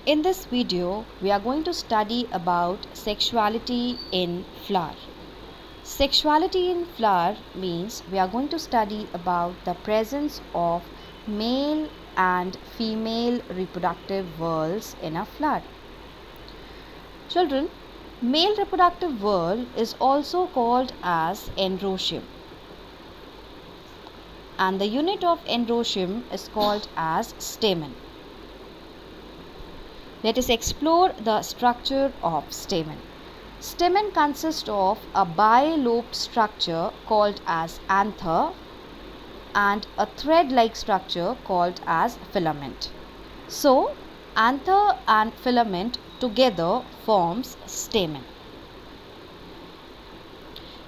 In this video, we are going to study about sexuality in flower. Sexuality in flower means we are going to study about the presence of male and female reproductive whorls in a flower. Children, male reproductive whorl is also called as androecium, and the unit of androecium is called as stamen. Let us explore the structure of stamen. Stamen consists of a bilobed structure called as anther and a thread-like structure called as filament. So, anther and filament together forms stamen.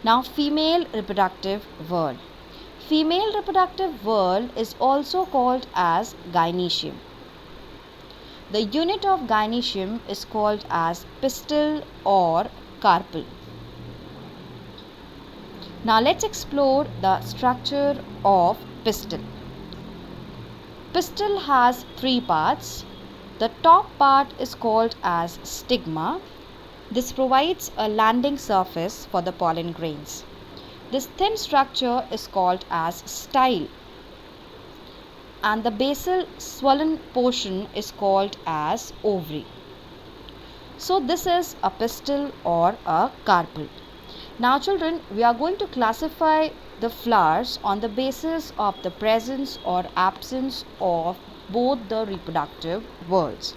Now, female reproductive whorl. Female reproductive whorl is also called as gynoecium. The unit of gynoecium is called as pistil or carpel. Now let's explore the structure of pistil. Pistil has three parts. The top part is called as stigma. This provides a landing surface for the pollen grains. This thin structure is called as style, and the basal swollen portion is called as ovary. So this is a pistil or a carpel. Now children, we are going to classify the flowers on the basis of the presence or absence of both the reproductive whorls.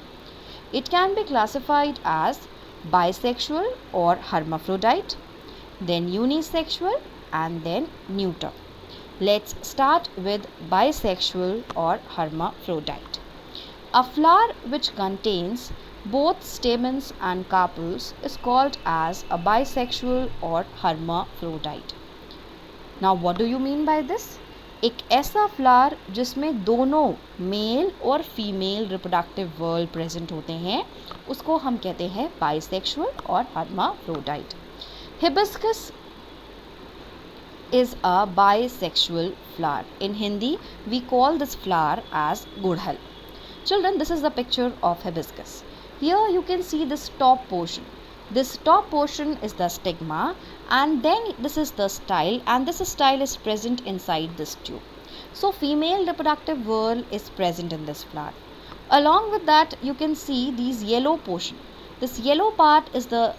It can be classified as bisexual or hermaphrodite, then unisexual, and then neuter. Let's start with bisexual or hermaphrodite. A flower which contains both stamens and carpels is called as a bisexual or hermaphrodite. Now what do you mean by this? एक ऐसा flower जिसमें दोनों mail और female reproductive whorl present होते हैं उसको हम कहते हैं बाइसेक्सुअल और hermaphrodite. Hibiscus is a bisexual flower. In Hindi, we call this flower as gudhal. Children, this is the picture of hibiscus. Here you can see this top portion. This top portion is the stigma, and then this is the style, and this style is present inside this tube. So female reproductive whorl is present in this flower. Along with that, you can see these yellow portion. This yellow part is the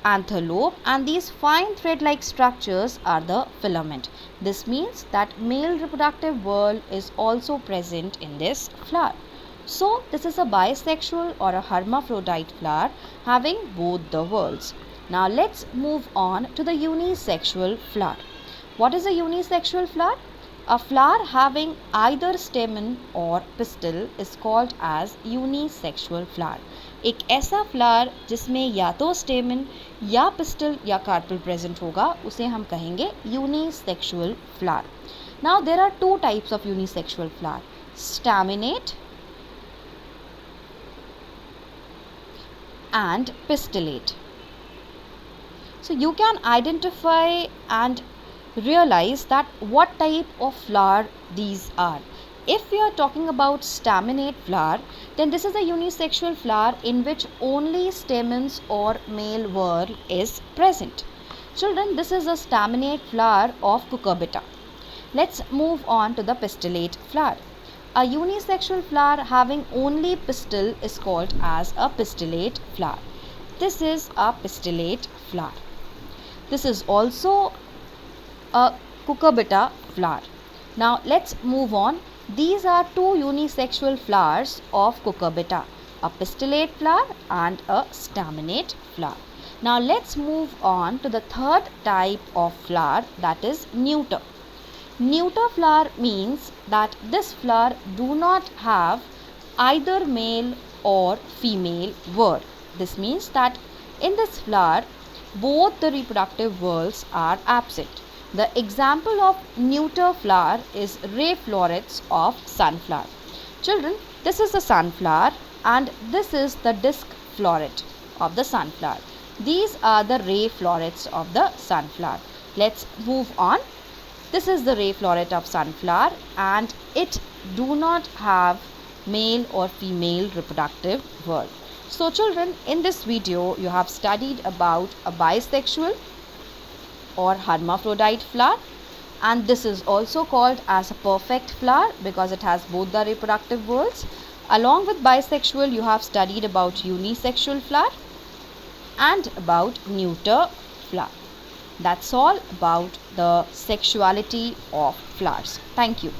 anther lobe, and these fine thread-like structures are the filament. This means that male reproductive whorl is also present in this flower. So this is a bisexual or a hermaphrodite flower having both the whorls. Now let's move on to the unisexual flower. What is a unisexual flower? A flower having either stamen or pistil is called as unisexual flower. एक ऐसा flower जिसमें या तो स्टेमन या pistol या carpel present होगा उसे हम कहेंगे unisexual flower. Now there are two types of unisexual flower, staminate and pistillate. So you can identify and realize that what type of flower these are. If we are talking about staminate flower, then this is a unisexual flower in which only stamens or male whorl is present. Children, this is a staminate flower of cucurbita. Let's move on to the pistillate flower. A unisexual flower having only pistil is called as a pistillate flower. This is a pistillate flower. This is also a cucurbita flower. Now let's move on. These are two unisexual flowers of cucurbita, a pistillate flower and a staminate flower. Now let's move on to the third type of flower, that is neuter. Neuter flower means that this flower do not have either male or female whorl. This means that in this flower both the reproductive whorls are absent. The example of neuter flower is ray florets of sunflower. Children, this is the sunflower and this is the disc floret of the sunflower. These are the ray florets of the sunflower. Let's move on. This is the ray floret of sunflower and it do not have male or female reproductive whorl. So children, in this video you have studied about a bisexual or hermaphrodite flower, and this is also called as a perfect flower because it has both the reproductive whorls. Along with bisexual, you have studied about unisexual flower and about neuter flower. That's all about the sexuality of flowers. Thank you.